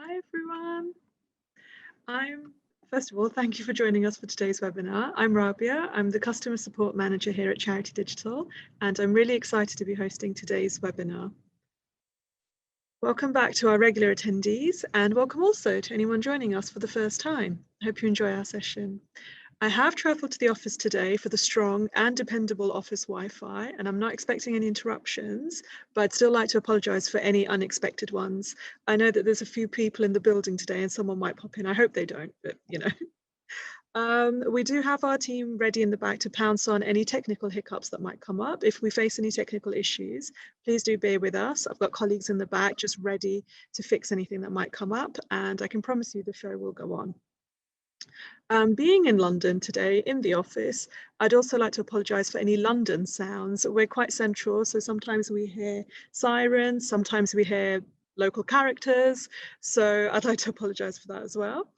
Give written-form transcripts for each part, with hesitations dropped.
Hi everyone. I'm First of all, thank you for joining us for today's webinar. I'm Rabia. I'm the Customer Support Manager here at Charity Digital, and I'm really excited to be hosting today's webinar. Welcome back to our regular attendees, and welcome also to anyone joining us for the first time. I hope you enjoy our session. I have travelled to the office today for the strong and dependable office Wi-Fi, and I'm not expecting any interruptions, but I'd still like to apologise for any unexpected ones. I know that there's a few people in the building today and someone might pop in. I hope they don't, but you know. We do have our team ready in the back to pounce on any technical hiccups that might come up. If we face any technical issues, please do bear with us. I've got colleagues in the back just ready to fix anything that might come up, and I can promise you the show will go on. Being in London today in the office, I'd also like to apologise for any London sounds. We're quite central, so sometimes we hear sirens, sometimes we hear local characters, so I'd like to apologise for that as well.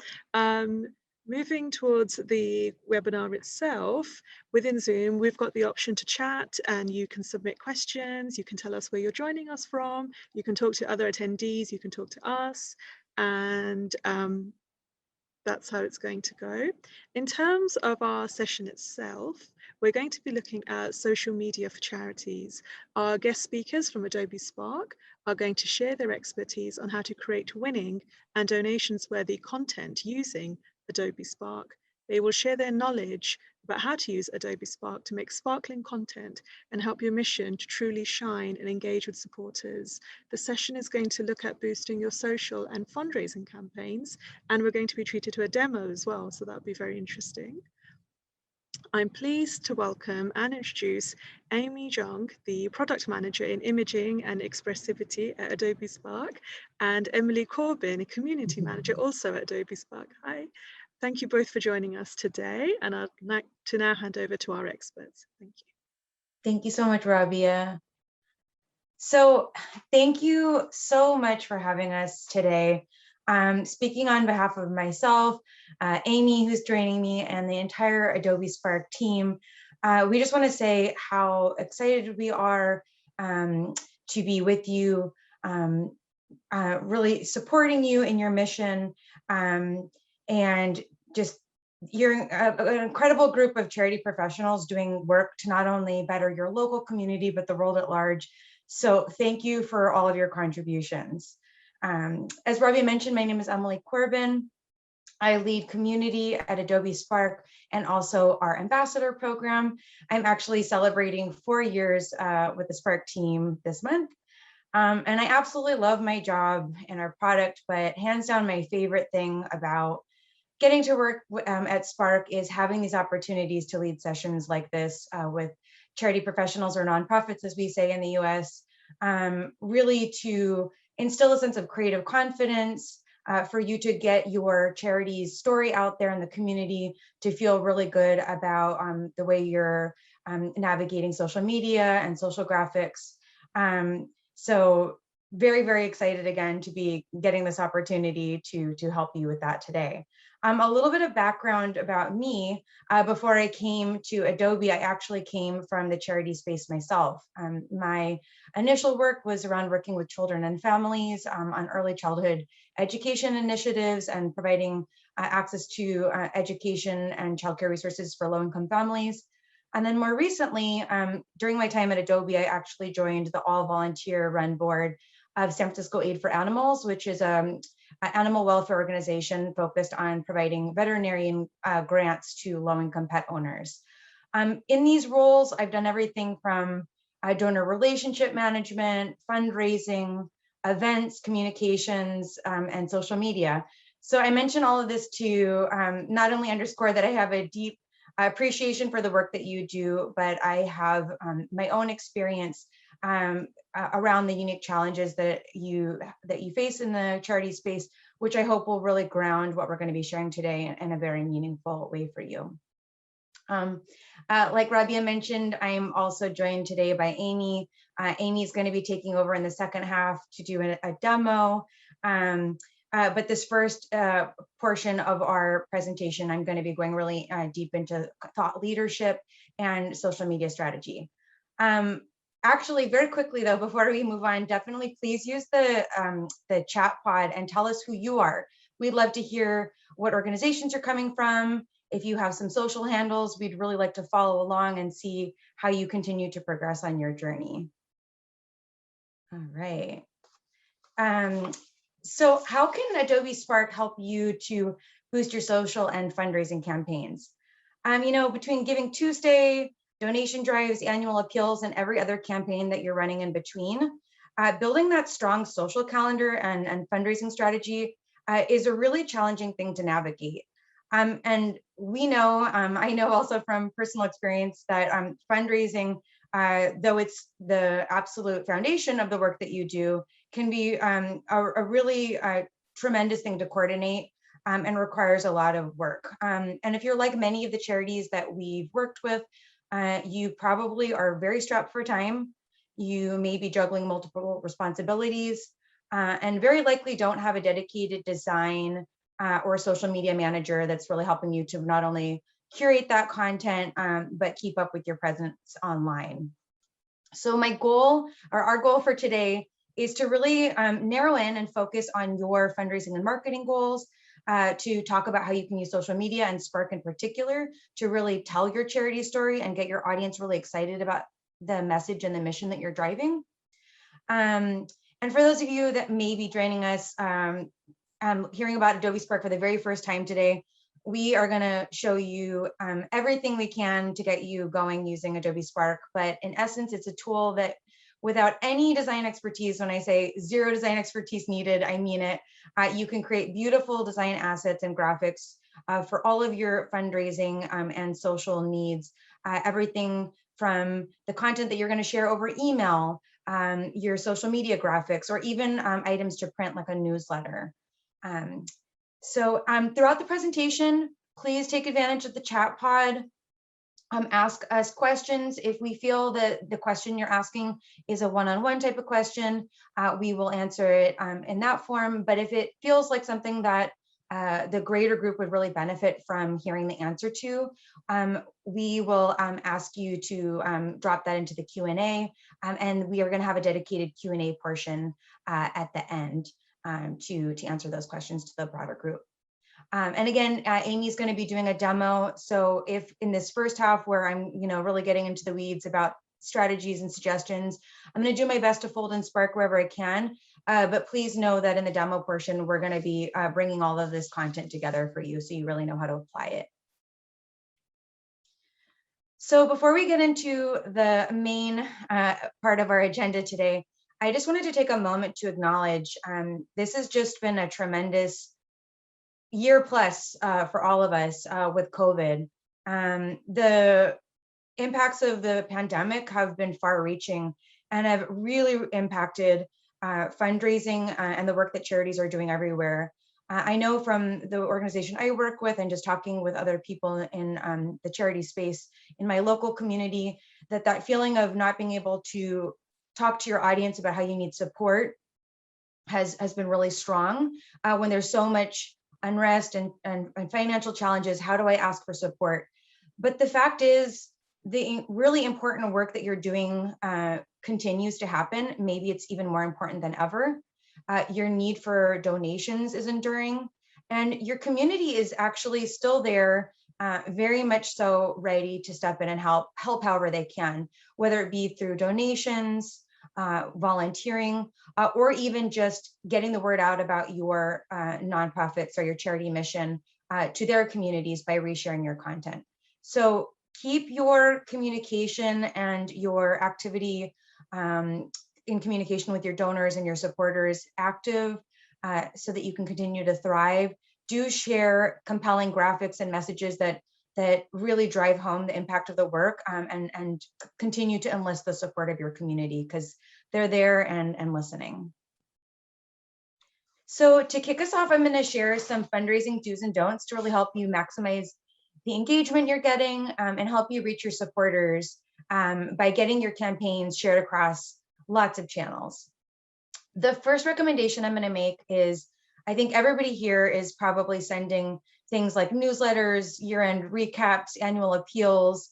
Moving towards the webinar itself, within Zoom, we've got the option to chat and you can submit questions, you can tell us where you're joining us from, you can talk to other attendees, you can talk to us, and that's how it's going to go. In terms of our session itself, we're going to be looking at social media for charities. Our guest speakers from Adobe Spark are going to share their expertise on how to create winning and donations-worthy content using Adobe Spark. They will share their knowledge about how to use Adobe Spark to make sparkling content and help your mission to truly shine and engage with supporters. The session is going to look at boosting your social and fundraising campaigns, and we're going to be treated to a demo as well, so that'll be very interesting. I'm pleased to welcome and introduce Amy Zhong, the Product Manager in Imaging and Expressivity at Adobe Spark, and Emily Corbin, a Community Manager also at Adobe Spark. Hi. Thank you both for joining us today, and I'd like to now hand over to our experts. Thank you. Thank you so much, Rabia. So thank you so much for having us today. Speaking on behalf of myself, Amy, who's joining me, and the entire Adobe Spark team, we just want to say how excited we are to be with you, really supporting you in your mission, and just you're an incredible group of charity professionals doing work to not only better your local community, but the world at large. So thank you for all of your contributions. As Robbie mentioned, my name is Emily Corbin. I lead community at Adobe Spark and also our ambassador program. I'm actually celebrating 4 years with the Spark team this month. And I absolutely love my job and our product, but hands down, my favorite thing about getting to work at Spark is having these opportunities to lead sessions like this with charity professionals or nonprofits, as we say in the US, really to instill a sense of creative confidence for you to get your charity's story out there in the community, to feel really good about the way you're navigating social media and social graphics. So very, very excited again to be getting this opportunity to help you with that today. A little bit of background about me. Before I came to Adobe, I actually came from the charity space myself. My initial work was around working with children and families on early childhood education initiatives and providing access to education and childcare resources for low-income families. And then more recently, during my time at Adobe, I actually joined the all-volunteer run board of San Francisco Aid for Animals, which is an animal welfare organization focused on providing veterinarian grants to low-income pet owners. In these roles, I've done everything from donor relationship management, fundraising, events, communications, and social media. So I mention all of this to not only underscore that I have a deep appreciation for the work that you do, but I have my own experience around the unique challenges that you face in the charity space, which I hope will really ground what we're going to be sharing today in a very meaningful way for you. Like Rabia mentioned, I'm also joined today by Amy. Amy's going to be taking over in the second half to do a demo. But this first portion of our presentation, I'm going to be going really deep into thought leadership and social media strategy. Actually, very quickly though, before we move on, definitely please use the chat pod and tell us who you are. We'd love to hear what organizations you're coming from. If you have some social handles, we'd really like to follow along and see how you continue to progress on your journey. All right. So how can Adobe Spark help you to boost your social and fundraising campaigns? Between Giving Tuesday, donation drives, annual appeals, and every other campaign that you're running in between, building that strong social calendar and fundraising strategy is a really challenging thing to navigate. And we know, I know also from personal experience that fundraising, though it's the absolute foundation of the work that you do, can be a really tremendous thing to coordinate and requires a lot of work. And if you're like many of the charities that we've worked with, you probably are very strapped for time. You may be juggling multiple responsibilities and very likely don't have a dedicated design or social media manager that's really helping you to not only curate that content, but keep up with your presence online. So my goal, or our goal for today, is to really narrow in and focus on your fundraising and marketing goals, to talk about how you can use social media and Spark in particular to really tell your charity story and get your audience really excited about the message and the mission that you're driving. And for those of you that may be joining us, hearing about Adobe Spark for the very first time today, we are going to show you everything we can to get you going using Adobe Spark. But in essence, it's a tool that without any design expertise, when I say zero design expertise needed, I mean it, you can create beautiful design assets and graphics for all of your fundraising and social needs. Everything from the content that you're going to share over email, your social media graphics, or even items to print like a newsletter. So throughout the presentation, please take advantage of the chat pod. Ask us questions. If we feel that the question you're asking is a one-on-one type of question, we will answer it in that form. But if it feels like something that the greater group would really benefit from hearing the answer to, we will ask you to drop that into the Q&A, and we are going to have a dedicated Q&A portion at the end to answer those questions to the broader group. And again, Amy's going to be doing a demo. So if in this first half where I'm really getting into the weeds about strategies and suggestions, I'm going to do my best to fold in Spark wherever I can. But please know that in the demo portion, we're going to be bringing all of this content together for you so you really know how to apply it. So before we get into the main part of our agenda today, I just wanted to take a moment to acknowledge this has just been a tremendous year plus for all of us with COVID. The impacts of the pandemic have been far reaching and have really impacted fundraising and the work that charities are doing everywhere. I know from the organization I work with and just talking with other people in the charity space in my local community, that feeling of not being able to talk to your audience about how you need support has been really strong. When there's so much unrest and financial challenges, how do I ask for support? But the fact is, the really important work that you're doing continues to happen. Maybe it's even more important than ever. Your need for donations is enduring, and your community is actually still there, very much so ready to step in and help however they can, whether it be through donations, volunteering, or even just getting the word out about your nonprofits or your charity mission to their communities by resharing your content. So keep your communication and your activity in communication with your donors and your supporters active so that you can continue to thrive. Do share compelling graphics and messages that really drive home the impact of the work, and continue to enlist the support of your community because they're there and listening. So to kick us off, I'm going to share some fundraising do's and don'ts to really help you maximize the engagement you're getting and help you reach your supporters by getting your campaigns shared across lots of channels. The first recommendation I'm going to make is, I think everybody here is probably sending things like newsletters, year-end recaps, annual appeals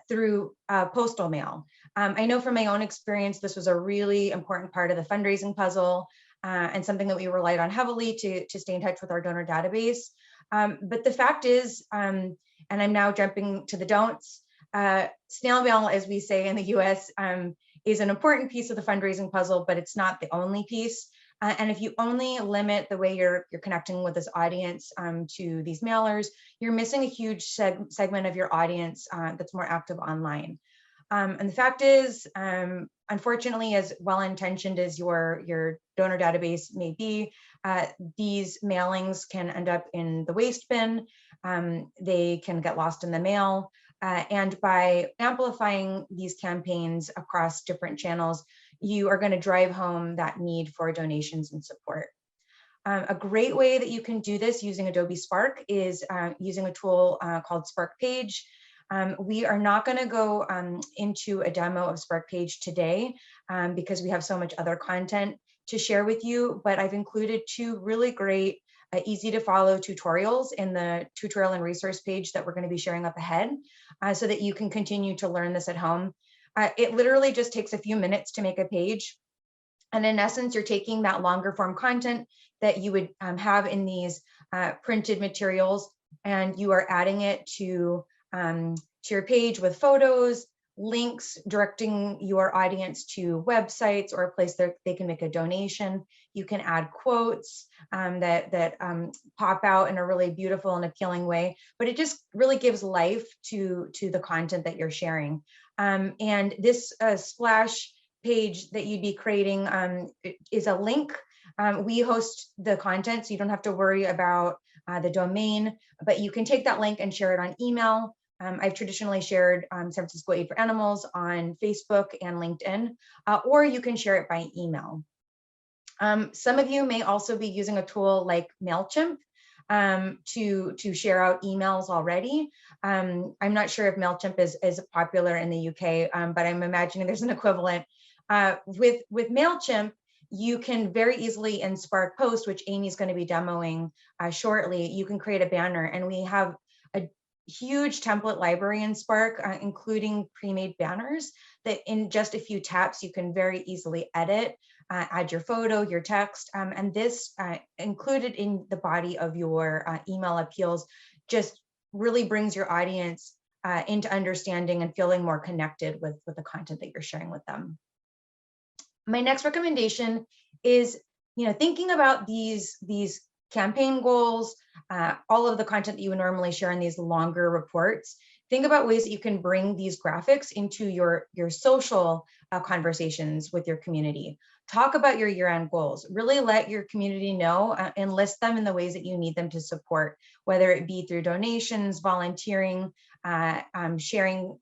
through postal mail. I know from my own experience, this was a really important part of the fundraising puzzle and something that we relied on heavily to stay in touch with our donor database. But the fact is, and I'm now jumping to the don'ts, snail mail, as we say in the US, is an important piece of the fundraising puzzle, but it's not the only piece. And if you only limit the way you're connecting with this audience to these mailers, you're missing a huge segment of your audience that's more active online. And the fact is, unfortunately, as well-intentioned as your donor database may be, these mailings can end up in the waste bin. They can get lost in the mail. And by amplifying these campaigns across different channels, you are going to drive home that need for donations and support. A great way that you can do this using Adobe Spark is using a tool called Spark Page. We are not going to go into a demo of Spark Page today because we have so much other content to share with you, but I've included two really great, easy to follow tutorials in the tutorial and resource page that we're going to be sharing up ahead so that you can continue to learn this at home. It literally just takes a few minutes to make a page. And in essence, you're taking that longer form content that you would have in these printed materials, and you are adding it to your page with photos, links, directing your audience to websites or a place that they can make a donation. You can add quotes that pop out in a really beautiful and appealing way, but it just really gives life to the content that you're sharing. And this splash page that you'd be creating is a link. We host the content, so you don't have to worry about the domain, but you can take that link and share it on email. I've traditionally shared San Francisco Aid for Animals on Facebook and LinkedIn, or you can share it by email. Some of you may also be using a tool like MailChimp to share out emails already. I'm not sure if MailChimp is popular in the UK, but I'm imagining there's an equivalent. With MailChimp, you can very easily in Spark Post, which Amy's going to be demoing shortly, you can create a banner, and we have a huge template library in Spark, including pre-made banners that in just a few taps, you can very easily edit, add your photo, your text, and this included in the body of your email appeals just really brings your audience into understanding and feeling more connected with the content that you're sharing with them. My next recommendation is, thinking about these campaign goals, all of the content that you would normally share in these longer reports. Think about ways that you can bring these graphics into your social conversations with your community. Talk about your year-end goals. Really let your community know and list them in the ways that you need them to support, whether it be through donations, volunteering, sharing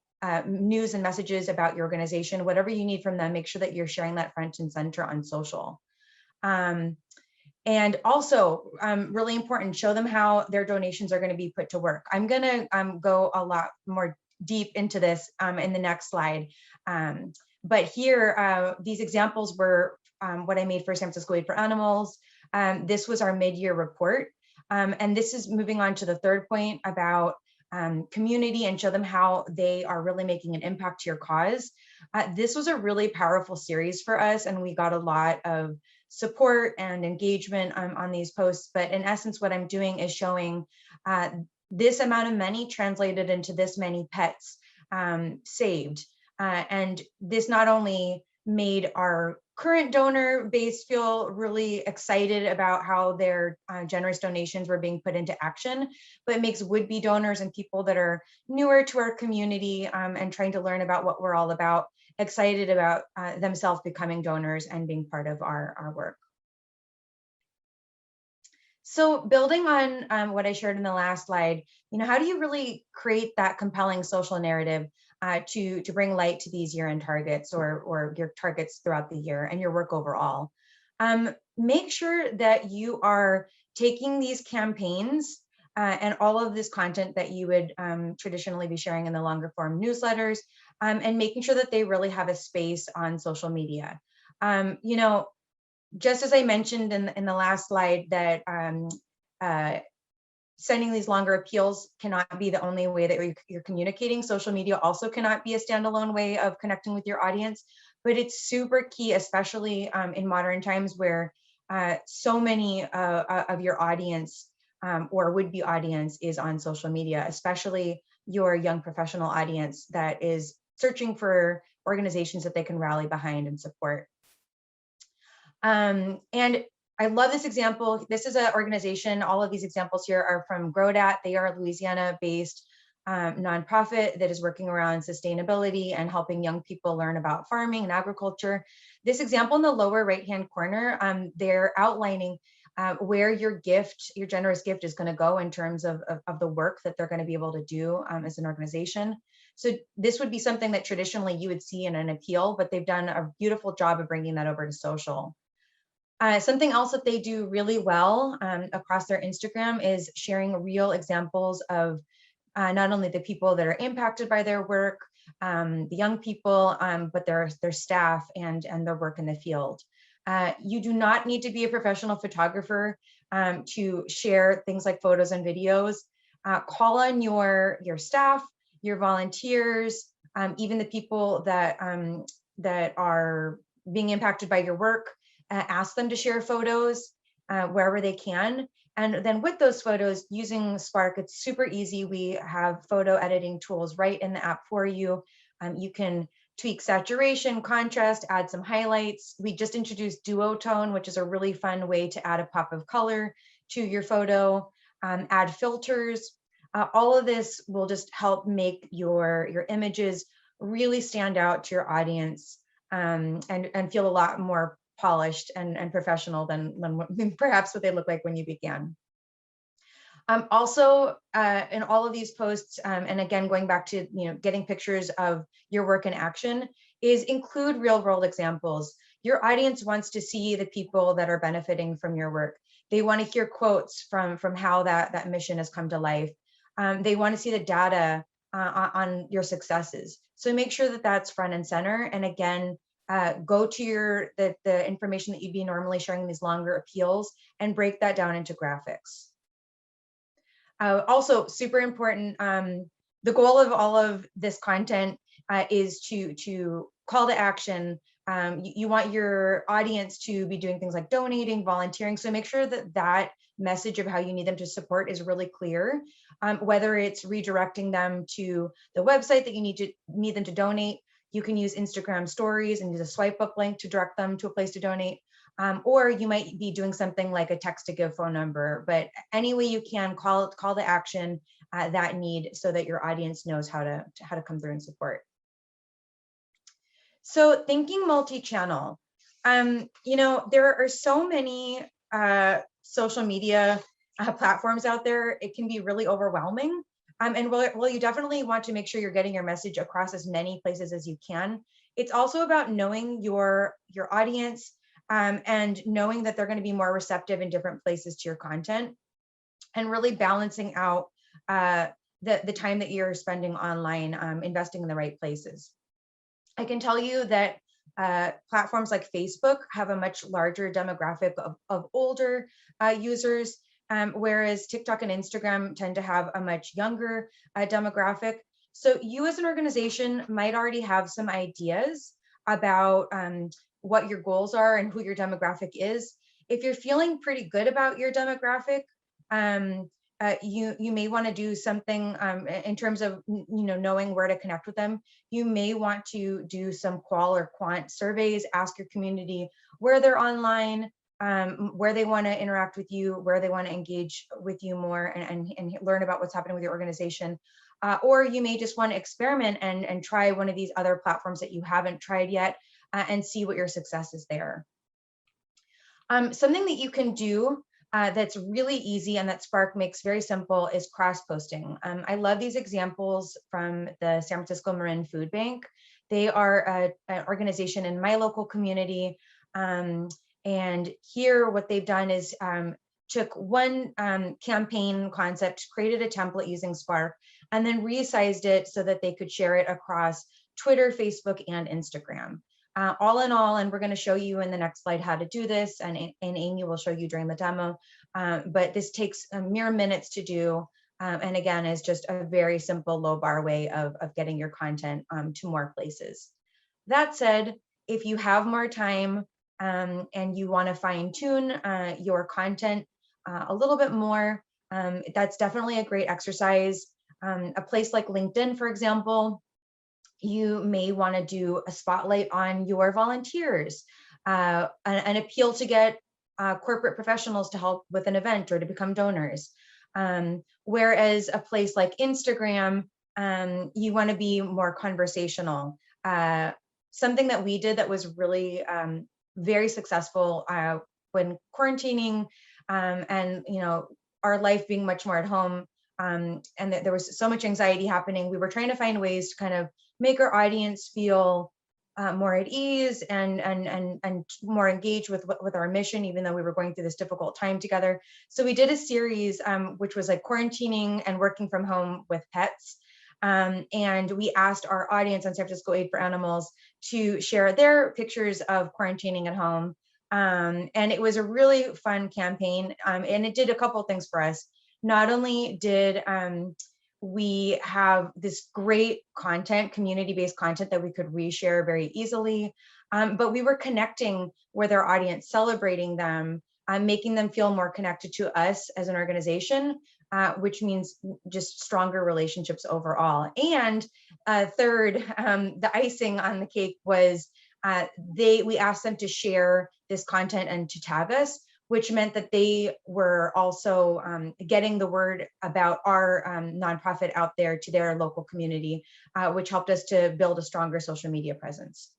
news and messages about your organization, whatever you need from them, make sure that you're sharing that front and center on social. And also, really important, show them how their donations are going to be put to work. I'm going to go a lot more deep into this in the next slide. But here, these examples were what I made for San Francisco Aid for Animals. This was our mid-year report. And this is moving on to the third point about community and show them how they are really making an impact to your cause. This was a really powerful series for us, and we got a lot of support and engagement on these posts. But in essence, what I'm doing is showing this amount of money translated into this many pets saved. And this not only made our current donor base feel really excited about how their generous donations were being put into action, but it makes would-be donors and people that are newer to our community and trying to learn about what we're all about, excited about themselves becoming donors and being part of our work. So building on what I shared in the last slide, how do you really create that compelling social narrative to bring light to these year-end targets or your targets throughout the year and your work overall? Make sure that you are taking these campaigns and all of this content that you would traditionally be sharing in the longer form newsletters and making sure that they really have a space on social media. Just as I mentioned in the last slide that sending these longer appeals cannot be the only way that you're communicating. Social media also cannot be a standalone way of connecting with your audience, but it's super key, especially in modern times where so many of your audience or would-be audience is on social media, especially your young professional audience that is searching for organizations that they can rally behind and support. And I love this example. This is an organization. All of these examples here are from GrowDat. They are a Louisiana-based nonprofit that is working around sustainability and helping young people learn about farming and agriculture. This example in the lower right-hand corner, they're outlining where your gift, your generous gift, is going to go in terms of the work that they're going to be able to do as an organization. So this would be something that traditionally you would see in an appeal, but they've done a beautiful job of bringing that over to social. Something else that they do really well across their Instagram is sharing real examples of not only the people that are impacted by their work, the young people, but their staff and their work in the field. You do not need to be a professional photographer to share things like photos and videos. Call on your staff, your volunteers, even the people that are being impacted by your work. Ask them to share photos wherever they can. And then with those photos, using Spark, it's super easy. We have photo editing tools right in the app for you. You can tweak saturation, contrast, add some highlights. We just introduced duotone, which is a really fun way to add a pop of color to your photo, add filters. All of this will just help make your images really stand out to your audience and feel a lot more polished and professional than perhaps what they look like when you began. Also, in all of these posts, and again, going back to getting pictures of your work in action, is include real world examples. Your audience wants to see the people that are benefiting from your work. They want to hear quotes from how that mission has come to life. They want to see the data on your successes. So make sure that that's front and center. And again, go to the information that you'd be normally sharing in these longer appeals and break that down into graphics. Also super important, the goal of all of this content is to call to action. You want your audience to be doing things like donating, volunteering. So make sure that message of how you need them to support is really clear. Whether it's redirecting them to the website that you need them to donate, you can use Instagram stories and use a swipe up link to direct them to a place to donate. Or you might be doing something like a text to give phone number, but any way you can call to action that need so that your audience knows how to come through and support. So thinking multi-channel, there are so many social media platforms out there. It can be really overwhelming. And while you definitely want to make sure you're getting your message across as many places as you can, it's also about knowing your audience and knowing that they're going to be more receptive in different places to your content, and really balancing out the time that you're spending online, investing in the right places. I can tell you that platforms like Facebook have a much larger demographic of older users, whereas TikTok and Instagram tend to have a much younger demographic. So you as an organization might already have some ideas about what your goals are and who your demographic is. If you're feeling pretty good about your demographic, you may want to do something in terms of knowing where to connect with them. You may want to do some qual or quant surveys, ask your community where they're online, where they want to interact with you, where they want to engage with you more and learn about what's happening with your organization. Or you may just want to experiment and try one of these other platforms that you haven't tried yet and see what your success is there. Something that you can do that's really easy and that Spark makes very simple is cross-posting. I love these examples from the San Francisco Marin Food Bank. They are an organization in my local community. And here what they've done is took one campaign concept, created a template using Spark, and then resized it so that they could share it across Twitter, Facebook, and Instagram. All in all, and we're going to show you in the next slide how to do this, and Amy will show you during the demo. but this takes mere minutes to do. And again, is just a very simple low bar way of getting your content to more places. That said, if you have more time and you want to fine tune your content a little bit more, that's definitely a great exercise. A place like LinkedIn, for example, you may want to do a spotlight on your volunteers, an appeal to get corporate professionals to help with an event or to become donors. Whereas a place like Instagram, you want to be more conversational. Something that we did that was really very successful when quarantining and our life being much more at home, and there was so much anxiety happening. We were trying to find ways to kind of make our audience feel more at ease and more engaged with our mission, even though we were going through this difficult time together. So we did a series which was like quarantining and working from home with pets. And we asked our audience on San Francisco Aid for Animals to share their pictures of quarantining at home. And it was a really fun campaign. And it did a couple of things for us. Not only did we have this great content, community-based content that we could reshare very easily, but we were connecting with our audience, celebrating them, making them feel more connected to us as an organization, which means just stronger relationships overall. And third, the icing on the cake was we asked them to share this content and to tag us, which meant that they were also getting the word about our nonprofit out there to their local community, which helped us to build a stronger social media presence.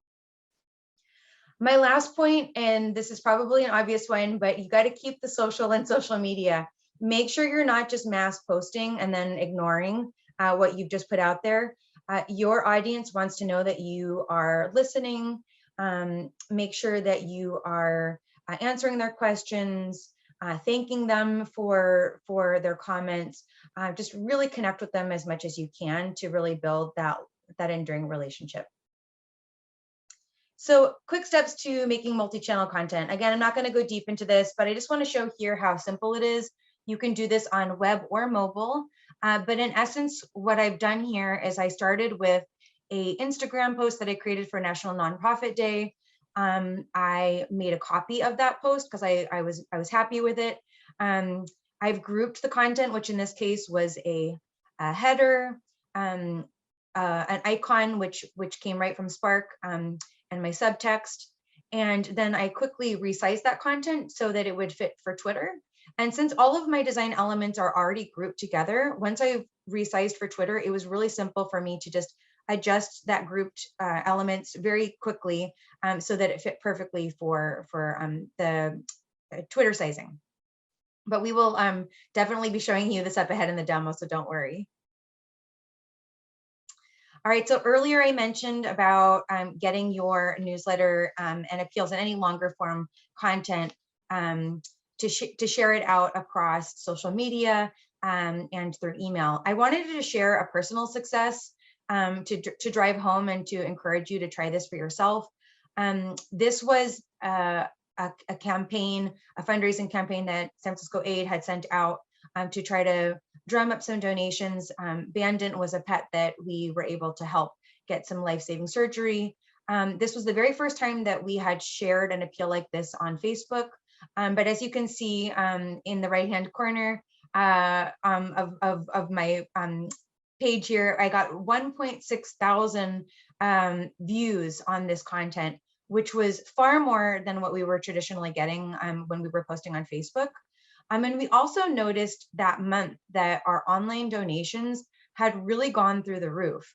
My last point, and this is probably an obvious one, but you got to keep the social and social media. Make sure you're not just mass posting and then ignoring what you've just put out there. Your audience wants to know that you are listening. Make sure that you are answering their questions, thanking them for their comments. Just really connect with them as much as you can to really build that enduring relationship. So quick steps to making multi-channel content. Again, I'm not going to go deep into this, but I just want to show here how simple it is. You can do this on web or mobile. But in essence, what I've done here is I started with an Instagram post that I created for National Nonprofit Day. I made a copy of that post because I was happy with it. I've grouped the content, which in this case was a header, an icon, which came right from Spark, and my subtext. And then I quickly resized that content so that it would fit for Twitter. And since all of my design elements are already grouped together, once I resized for Twitter, it was really simple for me to just adjust that grouped elements very quickly so that it fit perfectly for the Twitter sizing. But we will definitely be showing you this up ahead in the demo, so don't worry. All right, so earlier I mentioned about getting your newsletter and appeals and any longer form content to share it out across social media and through email. I wanted to share a personal success to drive home and to encourage you to try this for yourself. This was a campaign, a fundraising campaign that San Francisco Aid had sent out to try to drum up some donations. Bandit was a pet that we were able to help get some life-saving surgery. This was the very first time that we had shared an appeal like this on Facebook. But as you can see in the right-hand corner of my page here, I got 1.6 thousand views on this content, which was far more than what we were traditionally getting when we were posting on Facebook. And we also noticed that month that our online donations had really gone through the roof,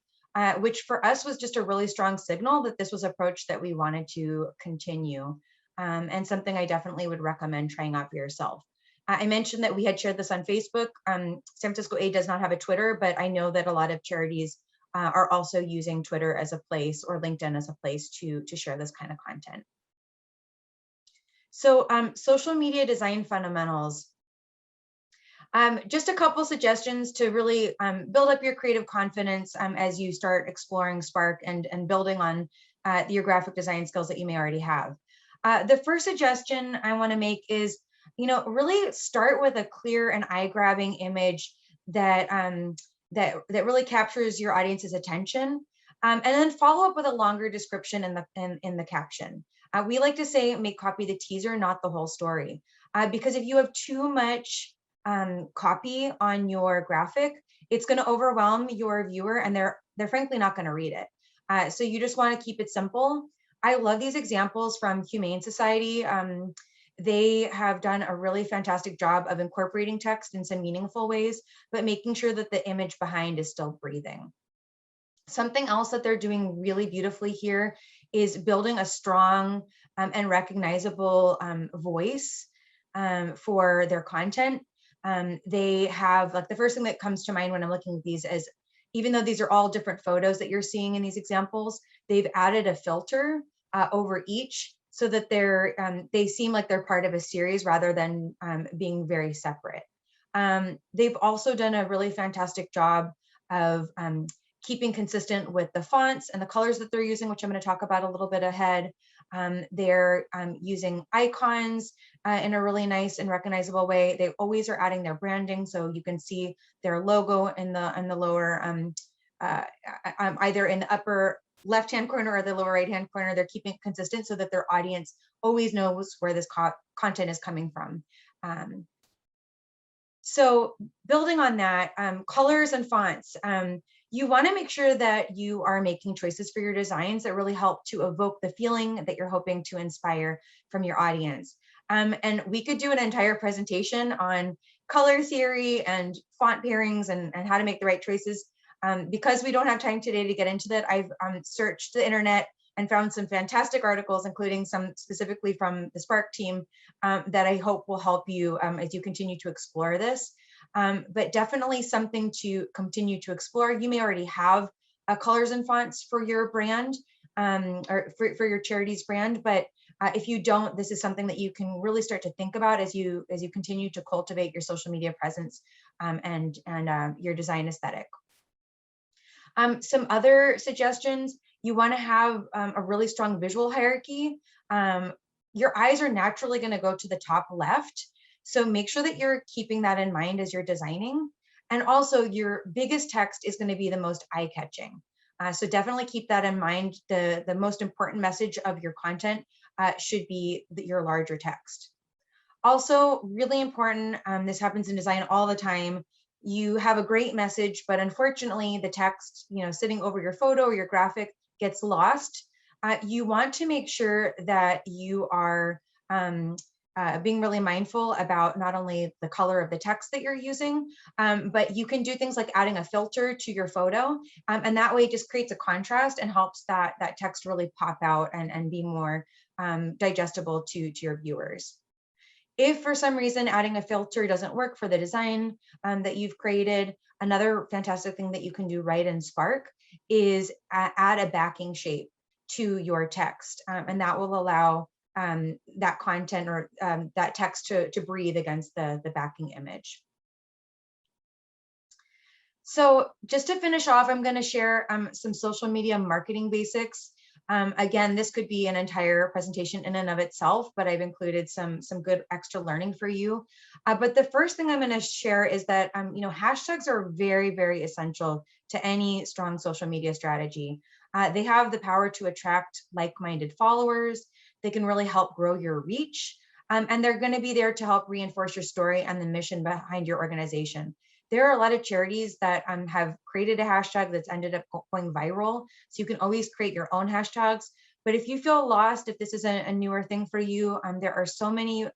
which for us was just a really strong signal that this was an approach that we wanted to continue, and something I definitely would recommend trying out for yourself. I mentioned that we had shared this on Facebook. San Francisco Aid does not have a Twitter, but I know that a lot of charities are also using Twitter as a place or LinkedIn as a place to share this kind of content. So social media design fundamentals. Just a couple suggestions to really build up your creative confidence as you start exploring Spark and building on your graphic design skills that you may already have. The first suggestion I want to make is, really start with a clear and eye-grabbing image that that really captures your audience's attention, and then follow up with a longer description in the caption. We like to say, make copy the teaser, not the whole story, because if you have too much copy on your graphic, it's going to overwhelm your viewer, and they're frankly not going to read it. So you just want to keep it simple. I love these examples from Humane Society. They have done a really fantastic job of incorporating text in some meaningful ways, but making sure that the image behind is still breathing. Something else that they're doing really beautifully here is building a strong and recognizable voice for their content. They have, like, the first thing that comes to mind when I'm looking at these is, even though these are all different photos that you're seeing in these examples, they've added a filter over each so that they seem like they're part of a series rather than being very separate. They've also done a really fantastic job of keeping consistent with the fonts and the colors that they're using, which I'm going to talk about a little bit ahead. They're using icons in a really nice and recognizable way. They always are adding their branding, so you can see their logo in the lower, either in the upper left-hand corner or the lower right-hand corner. They're keeping it consistent so that their audience always knows where this content is coming from. So building on that, colors and fonts. You want to make sure that you are making choices for your designs that really help to evoke the feeling that you're hoping to inspire from your audience. And we could do an entire presentation on color theory and font pairings and how to make the right choices. Because we don't have time today to get into that, I've searched the internet and found some fantastic articles, including some specifically from the Spark team, that I hope will help you as you continue to explore this. But definitely something to continue to explore. You may already have colors and fonts for your brand, or for your charities brand, but if you don't, this is something that you can really start to think about as you continue to cultivate your social media presence and your design aesthetic. Some other suggestions: you want to have a really strong visual hierarchy. Your eyes are naturally going to go to the top left, so make sure that you're keeping that in mind as you're designing. And also, your biggest text is going to be the most eye-catching. So definitely keep that in mind. The most important message of your content should be your larger text. Also, really important, this happens in design all the time. You have a great message, but unfortunately the text, sitting over your photo or your graphic gets lost. You want to make sure that you are being really mindful about not only the color of the text that you're using, but you can do things like adding a filter to your photo, and that way it just creates a contrast and helps that text really pop out and be more digestible to your viewers. If for some reason adding a filter doesn't work for the design that you've created, another fantastic thing that you can do right in Spark is add a backing shape to your text, and that will allow that content or that text to breathe against the backing image. So just to finish off, I'm going to share some social media marketing basics. Again, this could be an entire presentation in and of itself, but I've included some good extra learning for you. But the first thing I'm going to share is that hashtags are very, very essential to any strong social media strategy. They have the power to attract like-minded followers. They can really help grow your reach, and they're going to be there to help reinforce your story and the mission behind your organization. There are a lot of charities that have created a hashtag that's ended up going viral. So you can always create your own hashtags. But if you feel lost, if this is a newer thing for you, there are so many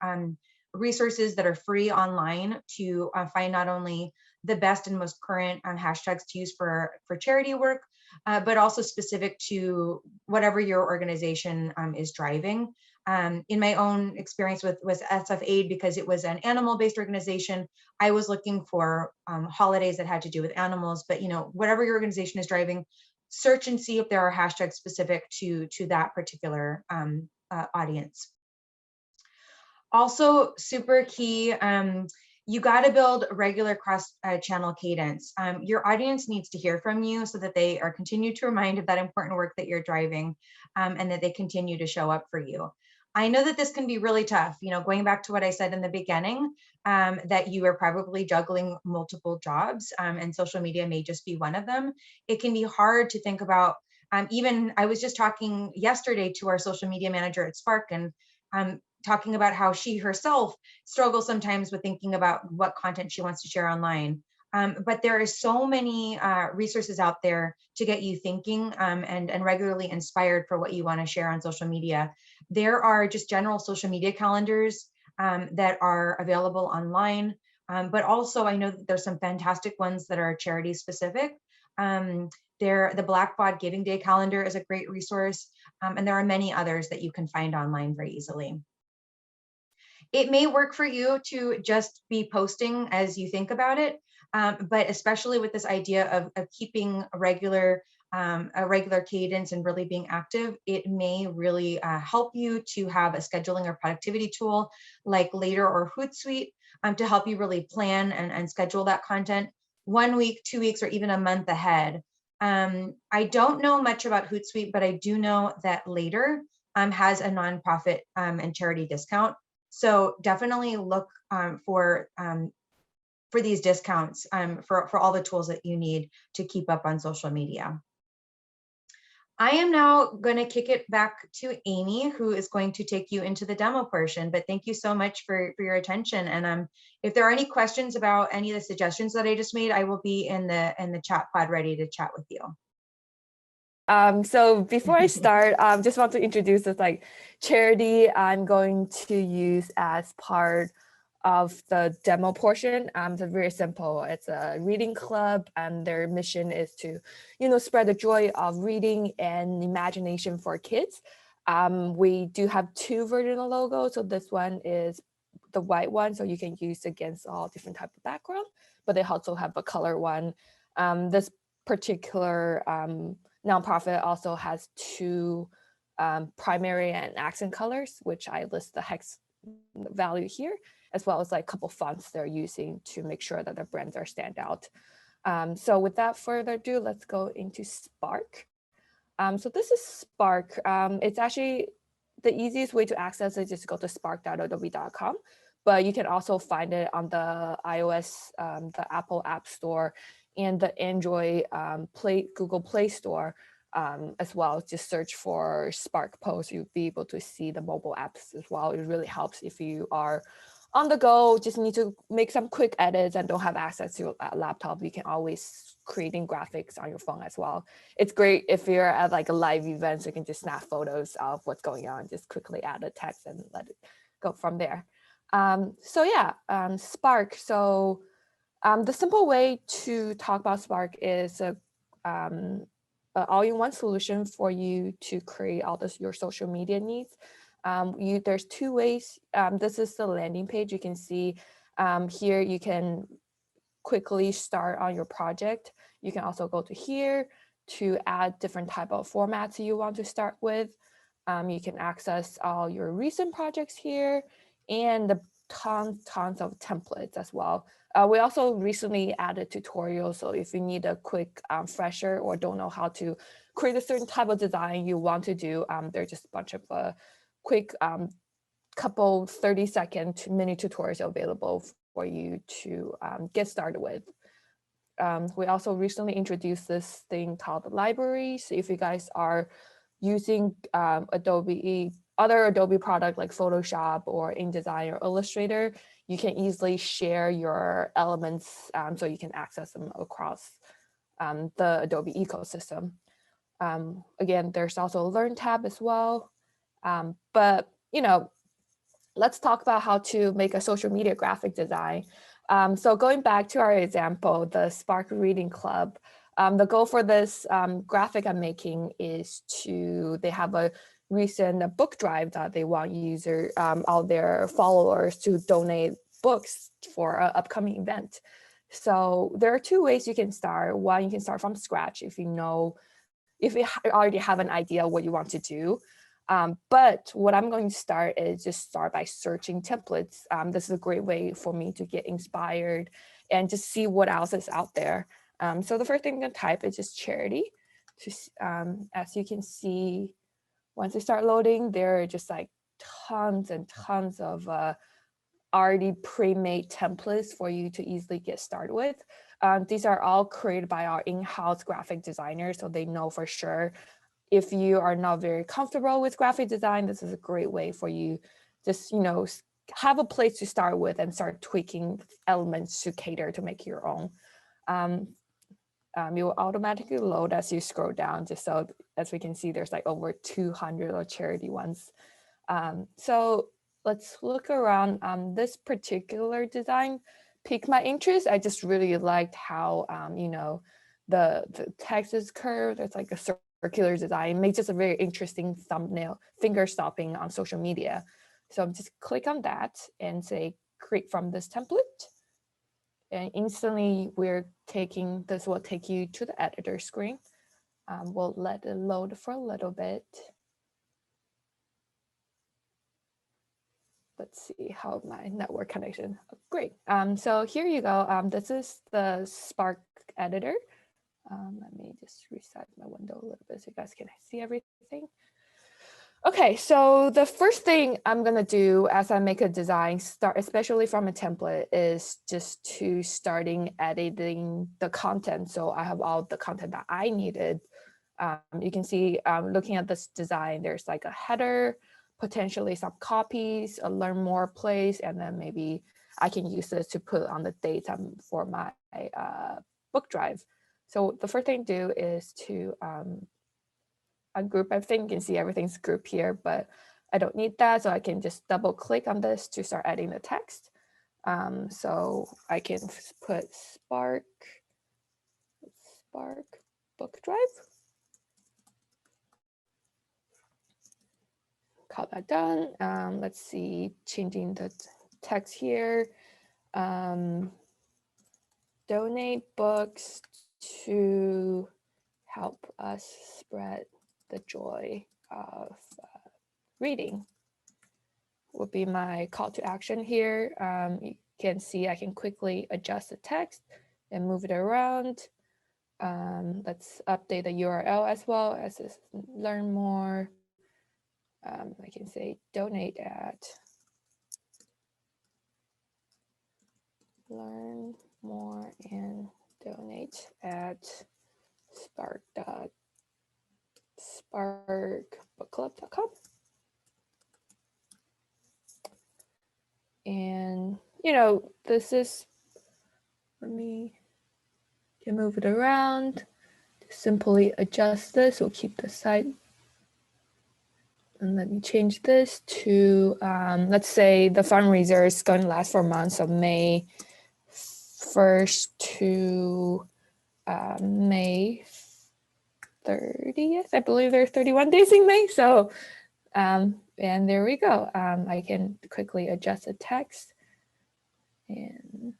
resources that are free online to find not only the best and most current hashtags to use for charity work, but also specific to whatever your organization is driving. In my own experience with SF Aid, because it was an animal-based organization, I was looking for holidays that had to do with animals. But whatever your organization is driving, search and see if there are hashtags specific to that particular audience. Also, super key, you got to build regular cross-channel cadence. Your audience needs to hear from you so that they are continue to remind of that important work that you're driving, and that they continue to show up for you. I know that this can be really tough, going back to what I said in the beginning, that you are probably juggling multiple jobs, and social media may just be one of them. It can be hard to think about, even I was just talking yesterday to our social media manager at Spark, and talking about how she herself struggles sometimes with thinking about what content she wants to share online. But there are so many resources out there to get you thinking, and regularly inspired for what you want to share on social media. There are just general social media calendars that are available online, but also I know that there's some fantastic ones that are charity specific. The Blackbaud Giving Day calendar is a great resource, and there are many others that you can find online very easily. It may work for you to just be posting as you think about it, but especially with this idea of keeping a regular cadence and really being active, it may really help you to have a scheduling or productivity tool like Later or Hootsuite, to help you really plan and schedule that content 1 week, 2 weeks, or even a month ahead. I don't know much about Hootsuite, but I do know that Later has a nonprofit and charity discount. So definitely look for these discounts for all the tools that you need to keep up on social media. I am now going to kick it back to Amy, who is going to take you into the demo portion. But thank you so much for your attention. And if there are any questions about any of the suggestions that I just made, I will be in the chat pod ready to chat with you. So before I start, just want to introduce this charity I'm going to use as part of the demo portion. It's very simple. It's a reading club, and their mission is to, spread the joy of reading and imagination for kids. We do have 2 versions of logo. So this one is the white one, so you can use against all different types of background, but they also have a color one. This particular nonprofit also has 2 primary and accent colors, which I list the hex value here, as well as a couple fonts they're using to make sure that their brands are stand out. So without further ado, let's go into Spark. So this is Spark. It's actually the easiest way to access it is just go to spark.adobe.com, but you can also find it on the iOS, the Apple App Store, and the Android Google Play Store as well. Just search for Spark Post. You'll be able to see the mobile apps as well. It really helps if you are on the go, just need to make some quick edits and don't have access to a laptop. You can always creating graphics on your phone as well. It's great if you're at a live event, so you can just snap photos of what's going on, just quickly add a text and let it go from there. Spark. So the simple way to talk about Spark is a all-in-one solution for you to create all your social media needs. There's 2 ways. This is the landing page. You can see here you can quickly start on your project. You can also go to here to add different type of formats you want to start with. You can access all your recent projects here and the tons of templates as well. We also recently added tutorials, so if you need a quick fresher or don't know how to create a certain type of design you want to do, there's just a bunch of quick couple 30-second mini tutorials available for you to get started with. We also recently introduced this thing called the library. So if you guys are using other Adobe product like Photoshop or InDesign or Illustrator, you can easily share your elements so you can access them across the Adobe ecosystem. Again, there's also a Learn tab as well. But let's talk about how to make a social media graphic design. So going back to our example, the Spark Reading Club, the goal for this graphic I'm making is they have a recent book drive that they want all their followers to donate books for an upcoming event. So there are 2 ways you can start. One, you can start from scratch if you already have an idea what you want to do. But what I'm going to start is just start by searching templates. This is a great way for me to get inspired and just see what else is out there. So the first thing I'm going to type is just charity. As you can see, once they start loading, there are just tons and tons of already pre-made templates for you to easily get started with. These are all created by our in-house graphic designers, so they know for sure if you are not very comfortable with graphic design, this is a great way for you just, have a place to start with and start tweaking elements to cater to make your own. You will automatically load as you scroll down, just so as we can see, there's like over 200 of charity ones. So let's look around. This particular design piqued my interest. I just really liked how, the text is curved. It's like a circular design. It makes just a very interesting thumbnail, finger stopping on social media. So I'm just click on that and say, create from this template. And instantly this will take you to the editor screen. We'll let it load for a little bit. Let's see how my network connection. Oh, great. So here you go. This is the Spark editor. Let me just resize my window a little bit so you guys can see everything. Okay, so the first thing I'm gonna do as I make a design, especially from a template, is just to starting editing the content. So I have all the content that I needed. You can see, looking at this design, there's like a header, potentially some copies, a learn more place, and then maybe I can use this to put on the dates for my book drive. So the first thing to do is to ungroup everything. You can see everything's grouped here, but I don't need that. So I can just double click on this to start adding the text. So I can put Spark book drive. Call that done. Let's see, changing the text here. Donate books to help us spread the joy of reading would be my call to action here. You can see I can quickly adjust the text and move it around. Let's update the URL as well as this, learn more. I can say donate at learn more and donate at sparkbookclub.com. And this is, let me can move it around, simply adjust this. We'll keep the side. And let me change this to, let's say the fundraiser is going to last for months of May 1st to May 30th. I believe there's 31 days in May. So, and there we go. I can quickly adjust the text. And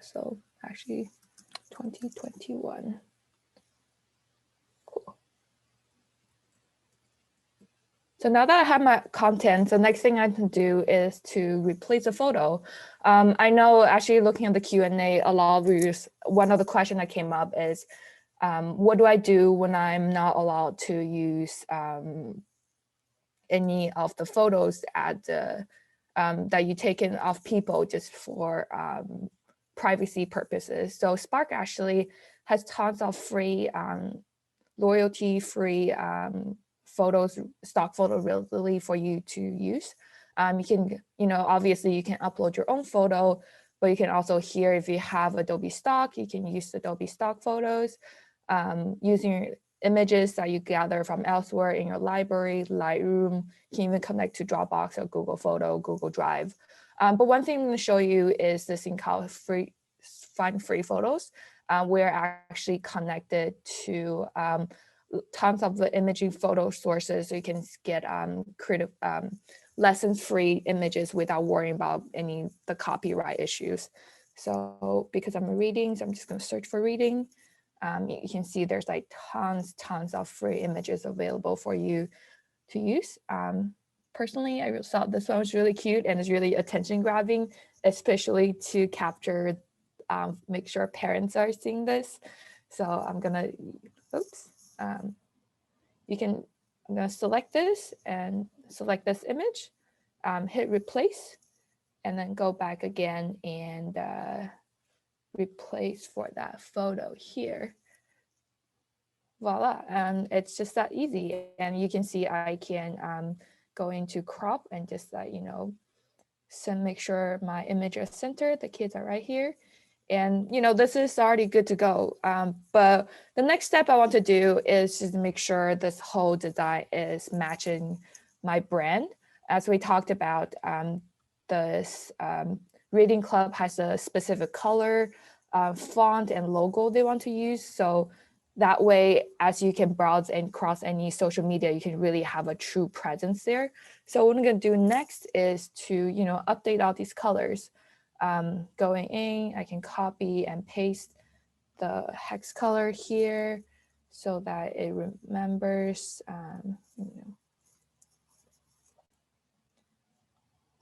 so actually 2021. Cool. So now that I have my content, the next thing I can do is to replace a photo. I know actually looking at the Q&A, a lot of readers, one of the questions that came up is, what do I do when I'm not allowed to use any of the photos at that you taken of people just for privacy purposes? So Spark actually has tons of free, loyalty-free photos, stock photo really for you to use. You can, obviously you can upload your own photo, but you can also here, if you have Adobe Stock, you can use Adobe Stock photos using images that you gather from elsewhere in your library, Lightroom, you can even connect to Dropbox or Google Photo, Google Drive. But one thing I'm going to show you is this thing called Find Free Photos. We're actually connected to tons of the imaging photo sources, so you can get creative license-free images without worrying about the copyright issues. So because I'm reading, so I'm just going to search for reading. You can see there's like tons of free images available for you to use. Personally, I thought this one was really cute and is really attention grabbing, especially to capture, make sure parents are seeing this. So I'm gonna, oops. I'm gonna select this and select this image, hit replace, and then go back again and replace for that photo here. Voila, and it's just that easy. And you can see I can go into crop and just make sure my image is centered. The kids are right here. And this is already good to go. But the next step I want to do is just make sure this whole design is matching my brand. As we talked about, this reading club has a specific color, font, and logo they want to use. So that way, as you can browse and cross any social media, you can really have a true presence there. So what I'm going to do next is to, update all these colors. Going in, I can copy and paste the hex color here so that it remembers,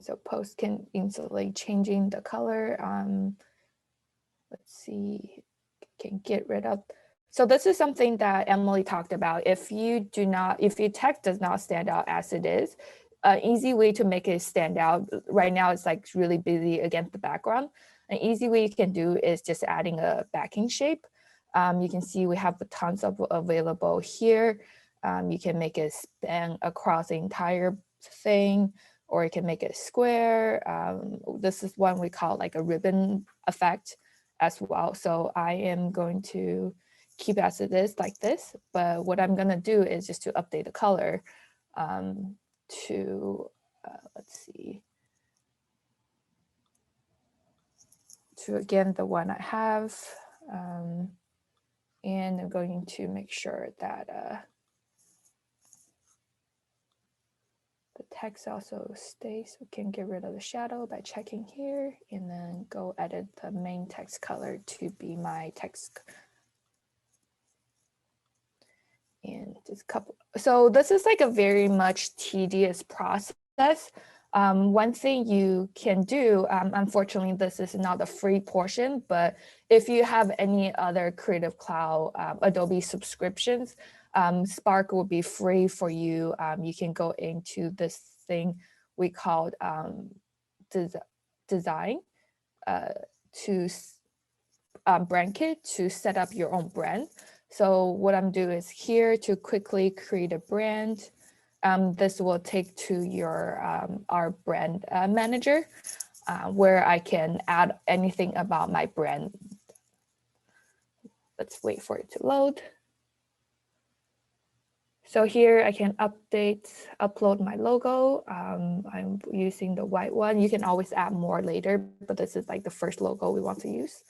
so post can instantly changing the color. Let's see, can get rid of. So this is something that Emily talked about. If your text does not stand out as it is, an easy way to make it stand out, right now it's like really busy against the background. An easy way you can do is just adding a backing shape. You can see we have tons of available here. You can make it span across the entire thing, or you can make it square. This is one we call like a ribbon effect as well. So I am going to keep as it is like this, but what I'm gonna do is just to update the color to, let's see, to again, the one I have. And I'm going to make sure that the text also stays. We can get rid of the shadow by checking here and then go edit the main text color to be my text. And just couple. So this is like a very much tedious process. One thing you can do, unfortunately, this is not the free portion, but if you have any other Creative Cloud Adobe subscriptions, Spark will be free for you. You can go into this thing we called design to brand kit to set up your own brand. So what I'm doing is here to quickly create a brand. This will take to your our brand manager, where I can add anything about my brand. Let's wait for it to load. So here I can upload my logo. I'm using the white one. You can always add more later, but this is like the first logo we want to use.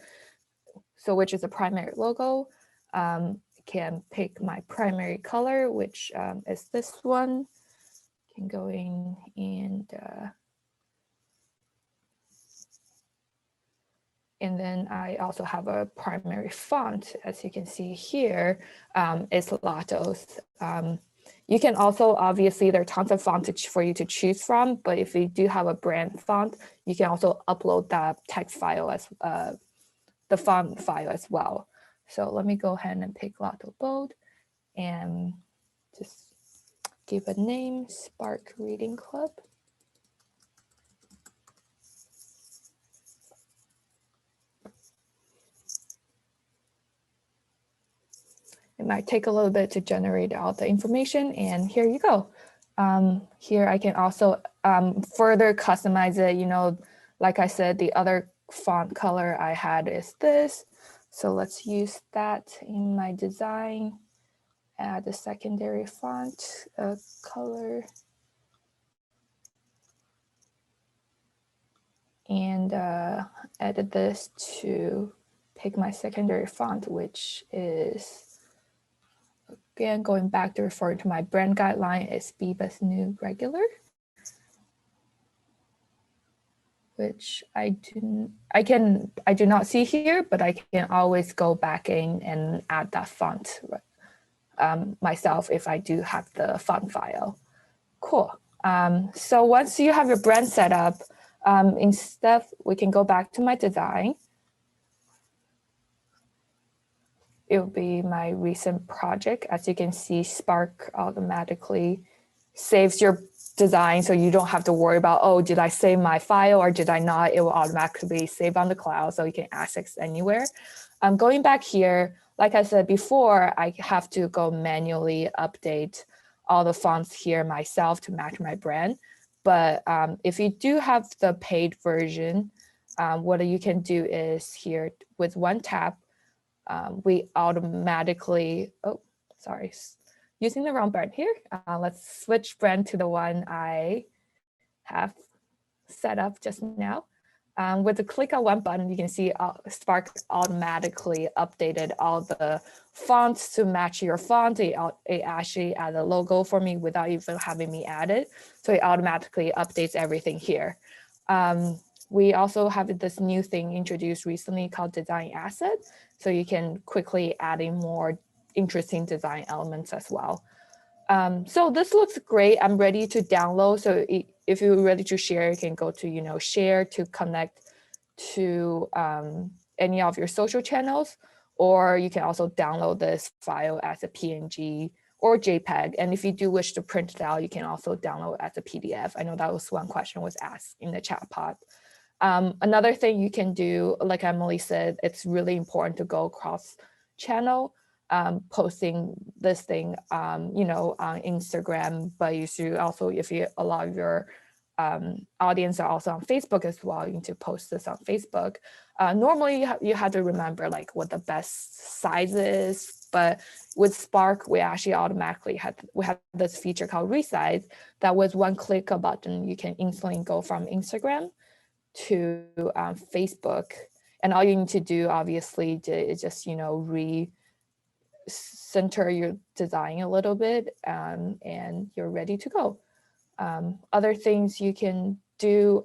So which is a primary logo. Can pick my primary color, which is this one. Can go in and then I also have a primary font, as you can see here, is Latos. You can also, obviously, there are tons of fonts for you to choose from, but if you do have a brand font, you can also upload that text file as the font file as well. So let me go ahead and pick Lato Bold and just give a name, Spark Reading Club. It might take a little bit to generate all the information, and here you go. Here I can also further customize it. Like I said, the other font color I had is this. So let's use that in my design. Add a secondary font color. And edit this to pick my secondary font, which is, again, going back to refer to my brand guideline, is Bebas New Regular, which I do not see here, but I can always go back in and add that font myself if I do have the font file. Cool. So once you have your brand set up, instead we can go back to my design. It will be my recent project. As you can see, Spark automatically saves your design, so you don't have to worry about, oh, did I save my file or did I not? It will automatically save on the cloud, so you can access anywhere. Going back here, like I said before, I have to go manually update all the fonts here myself to match my brand. But if you do have the paid version, what you can do is here with one tap, we automatically, oh, sorry, using the wrong brand here. Let's switch brand to the one I have set up just now. With the click on one button, you can see Spark automatically updated all the fonts to match your font. It actually added a logo for me without even having me add it. So it automatically updates everything here. We also have this new thing introduced recently called Design Asset. So you can quickly add in more interesting design elements as well. So this looks great. I'm ready to download. So if you're ready to share, you can go to, share to connect to any of your social channels, or you can also download this file as a PNG or JPEG. And if you do wish to print it out, you can also download as a PDF. I know that was one question was asked in the chat pod. Another thing you can do, like Emily said, it's really important to go cross channel. Posting this thing, on Instagram, but you should also, if you a lot of your audience are also on Facebook as well, you need to post this on Facebook. Normally, you have to remember like what the best size is, but with Spark, we actually automatically have this feature called resize that with one click a button, you can instantly go from Instagram to Facebook, and all you need to do obviously is just center your design a little bit, and you're ready to go. Other things you can do,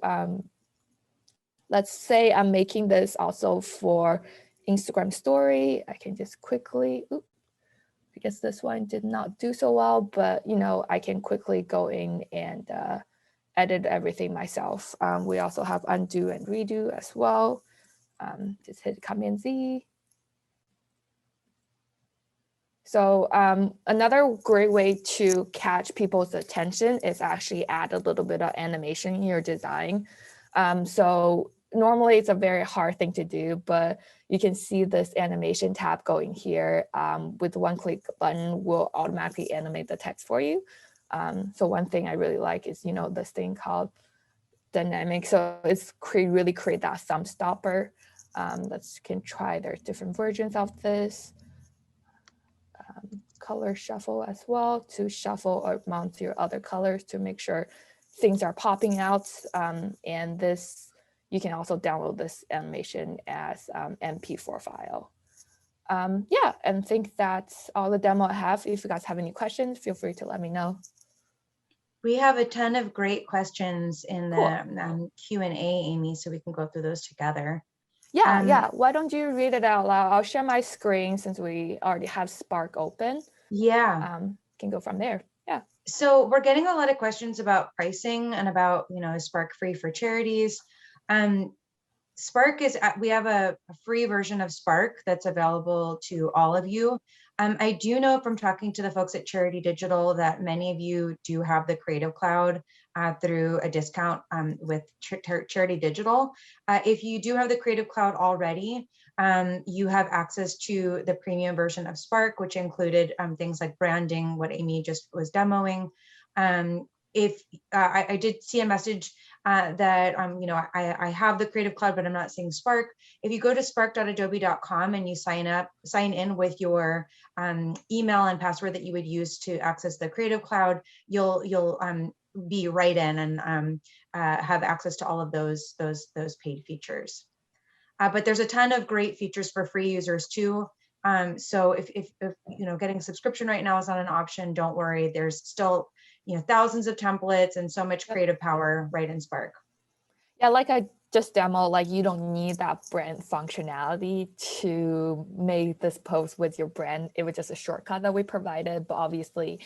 let's say I'm making this also for Instagram story. I can just quickly, because this one did not do so well, but I can quickly go in and edit everything myself. We also have undo and redo as well. Just hit Command Z. So another great way to catch people's attention is actually add a little bit of animation in your design. So normally it's a very hard thing to do, but you can see this animation tab going here. With one click button will automatically animate the text for you. So one thing I really like is, this thing called dynamic. So it's really create that thumb stopper. Let's can try, there's different versions of this. Color shuffle as well to shuffle or mount your other colors to make sure things are popping out. And this, you can also download this animation as MP4 file. Yeah, and I think that's all the demo I have. If you guys have any questions, feel free to let me know. We have a ton of great questions in Cool. the Q&A, Amy, so we can go through those together. Yeah, yeah. Why don't you read it out loud? I'll share my screen since we already have Spark open. Yeah. Can go from there. Yeah. So we're getting a lot of questions about pricing and about, is Spark free for charities? Spark is, we have a free version of Spark that's available to all of you. I do know from talking to the folks at Charity Digital that many of you do have the Creative Cloud through a discount with Charity Digital. If you do have the Creative Cloud already, you have access to the premium version of Spark, which included things like branding, what Amy just was demoing. If I did see a message that I have the Creative Cloud, but I'm not seeing Spark. If you go to spark.adobe.com and you sign in with your email and password that you would use to access the Creative Cloud, you'll be right in and have access to all of those paid features. But there's a ton of great features for free users too. So if getting a subscription right now is not an option, don't worry. There's still thousands of templates and so much creative power right in Spark. Yeah, like I just demoed, like you don't need that brand functionality to make this post with your brand. It was just a shortcut that we provided, but obviously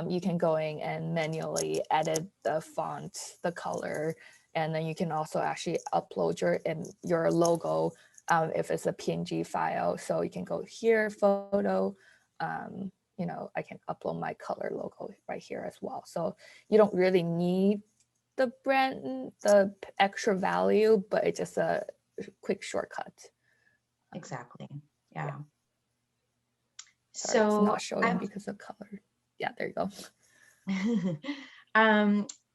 you can go in and manually edit the font, the color, and then you can also actually upload your logo if it's a PNG file. So you can go here, photo, you know, I can upload my color logo right here as well. So you don't really need the brand, the extra value, but it's just a quick shortcut. Exactly. Yeah. Sorry, it's So not showing because of color. Yeah, there you go.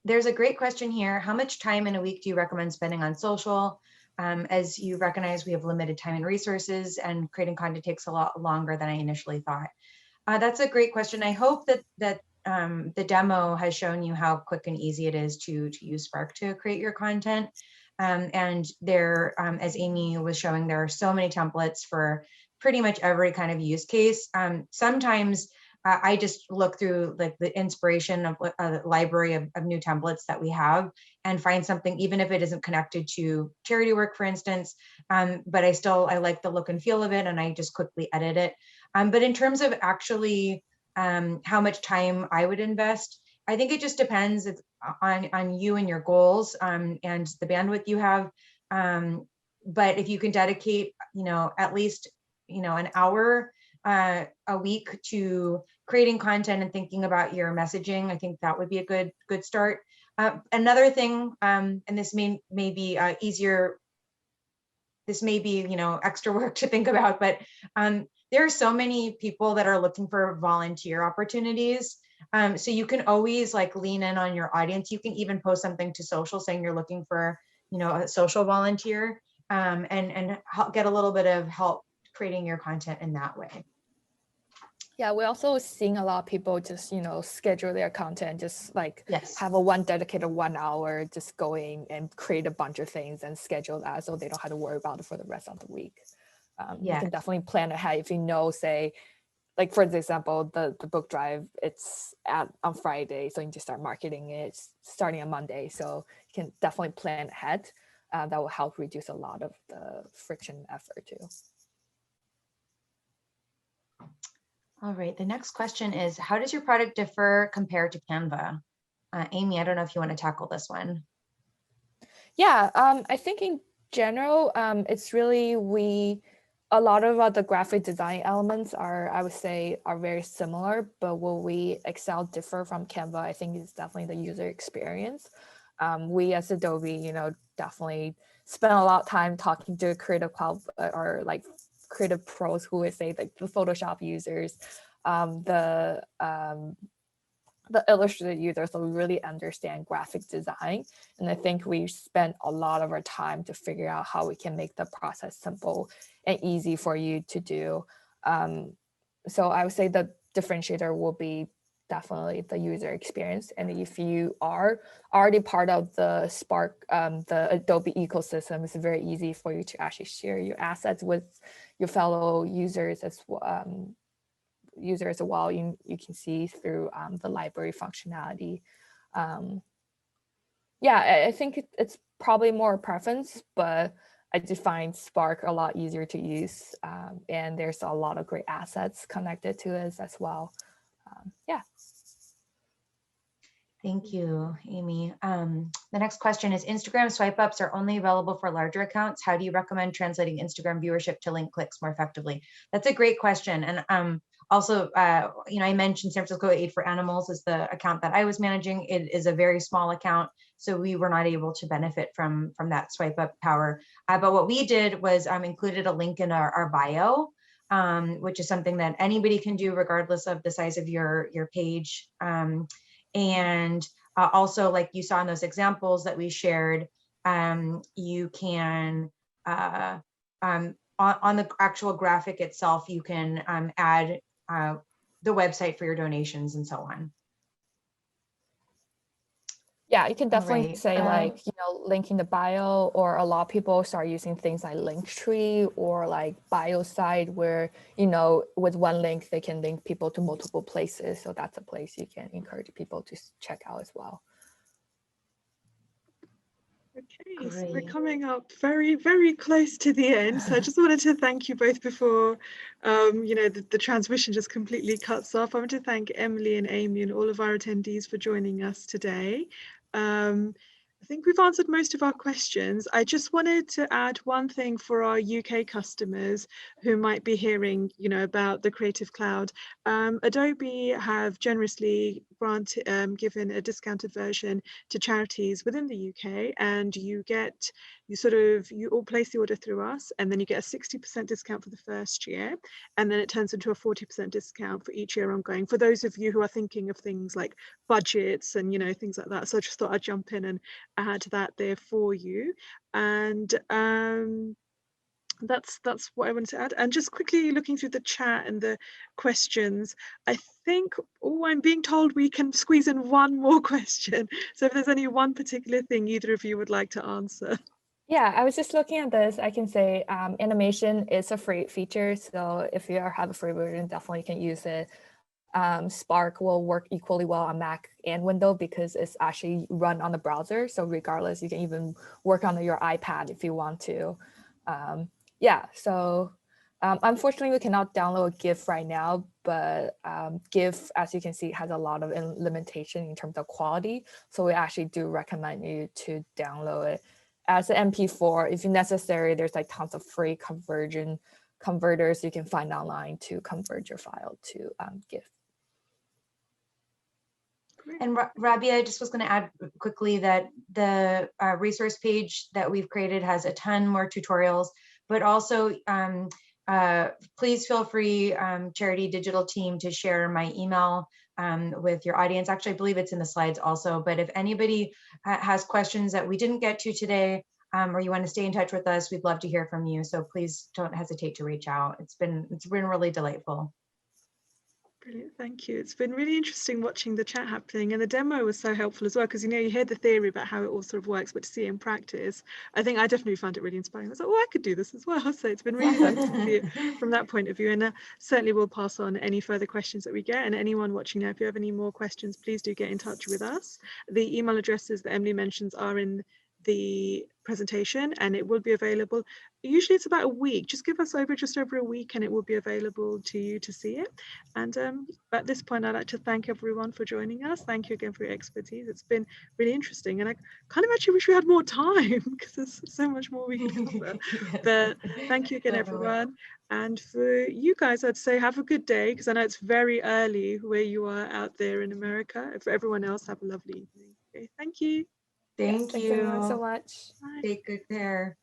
There's a great question here. How much time in a week do you recommend spending on social? As you recognize, we have limited time and resources, and creating content takes a lot longer than I initially thought. That's a great question. I hope that the demo has shown you how quick and easy it is to use Spark to create your content. And there, as Amy was showing, there are so many templates for pretty much every kind of use case. Sometimes I just look through like the inspiration of a library of new templates that we have and find something, even if it isn't connected to charity work, for instance, but I like the look and feel of it, and I just quickly edit it. But in terms of actually how much time I would invest, I think it just depends on you and your goals and the bandwidth you have. But if you can dedicate, at least, an hour a week to creating content and thinking about your messaging, I think that would be a good start. Another thing, and this may be easier, this may be, extra work to think about, but there are so many people that are looking for volunteer opportunities. So you can always like lean in on your audience. You can even post something to social saying you're looking for, a social volunteer, and get a little bit of help creating your content in that way. Yeah, we're also seeing a lot of people just, schedule their content, just like Yes. have a dedicated 1 hour, just going and create a bunch of things and schedule that so they don't have to worry about it for the rest of the week. You can definitely plan ahead if you know, say, like for example, the book drive, it's on Friday, so you need to start marketing it starting on Monday. So you can definitely plan ahead. That will help reduce a lot of the friction effort too. All right, the next question is, how does your product differ compared to Canva? Amy, I don't know if you want to tackle this one. Yeah, I think in general, it's really a lot of the graphic design elements I would say, are very similar, but what we excel differ from Canva, I think, is definitely the user experience. We as Adobe, definitely spend a lot of time talking to Creative Cloud or like creative pros who would say like the Photoshop users, the Illustrator users, so we really understand graphic design. And I think we spent a lot of our time to figure out how we can make the process simple and easy for you to do. So I would say the differentiator will be definitely the user experience. And if you are already part of the Spark, the Adobe ecosystem, it's very easy for you to actually share your assets with your fellow users as well. You can see through the library functionality. Yeah, I think it's probably more preference, but I do find Spark a lot easier to use, and there's a lot of great assets connected to it as well. Yeah. Thank you, Amy. The next question is, Instagram swipe ups are only available for larger accounts. How do you recommend translating Instagram viewership to link clicks more effectively? That's a great question. And also, I mentioned San Francisco Aid for Animals is the account that I was managing. It is a very small account, so we were not able to benefit from that swipe up power. But what we did was included a link in our bio, which is something that anybody can do regardless of the size of your page. And also, like you saw in those examples that we shared, you can, on the actual graphic itself, you can add the website for your donations and so on. Yeah, you can definitely right. say like, link in the bio, or a lot of people start using things like Linktree or like bio site where, with one link, they can link people to multiple places. So that's a place you can encourage people to check out as well. Okay, so we're coming up very, very close to the end. So I just wanted to thank you both before, the transmission just completely cuts off. I want to thank Emily and Amy and all of our attendees for joining us today. I think we've answered most of our questions. I just wanted to add one thing for our UK customers who might be hearing, about the Creative Cloud. Adobe have generously given a discounted version to charities within the UK, and you all place the order through us, and then you get a 60% discount for the first year, and then it turns into a 40% discount for each year ongoing. For those of you who are thinking of things like budgets and things like that, so I just thought I'd jump in and add that there for you. And that's what I wanted to add. And just quickly looking through the chat and the questions, I think, I'm being told we can squeeze in one more question. So if there's any one particular thing either of you would like to answer. Yeah, I was just looking at this. I can say animation is a free feature. So if you have a free version, definitely can use it. Spark will work equally well on Mac and Windows because it's actually run on the browser. So regardless, you can even work on your iPad if you want to. So unfortunately, we cannot download GIF right now, but GIF, as you can see, has a lot of limitation in terms of quality. So we actually do recommend you to download it as an MP4. If necessary, there's like tons of free converters you can find online to convert your file to GIF. And Rabia, I just was going to add quickly that the resource page that we've created has a ton more tutorials, but also please feel free, Charity Digital team, to share my email with your audience. Actually, I believe it's in the slides also, but if anybody has questions that we didn't get to today, or you want to stay in touch with us, we'd love to hear from you. So please don't hesitate to reach out. It's been really delightful. Brilliant, thank you. It's been really interesting watching the chat happening, and the demo was so helpful as well, because you hear the theory about how it all sort of works, but to see it in practice, I think I definitely found it really inspiring. I was like, I could do this as well. So it's been really nice to see it from that point of view, and certainly we'll pass on any further questions that we get. And anyone watching now, if you have any more questions, please do get in touch with us. The email addresses that Emily mentions are in the presentation, and it will be available. Usually it's about a week. Just give us just over a week and it will be available to you to see it. And at this point, I'd like to thank everyone for joining us. Thank you again for your expertise. It's been really interesting, and I kind of actually wish we had more time because there's so much more we could cover. Yes. But thank you again, everyone. And for you guys, I'd say have a good day, because I know it's very early where you are out there in America. For everyone else, have a lovely evening. Okay, thank you. Thank you. Thanks everyone so much. Bye. Take good care.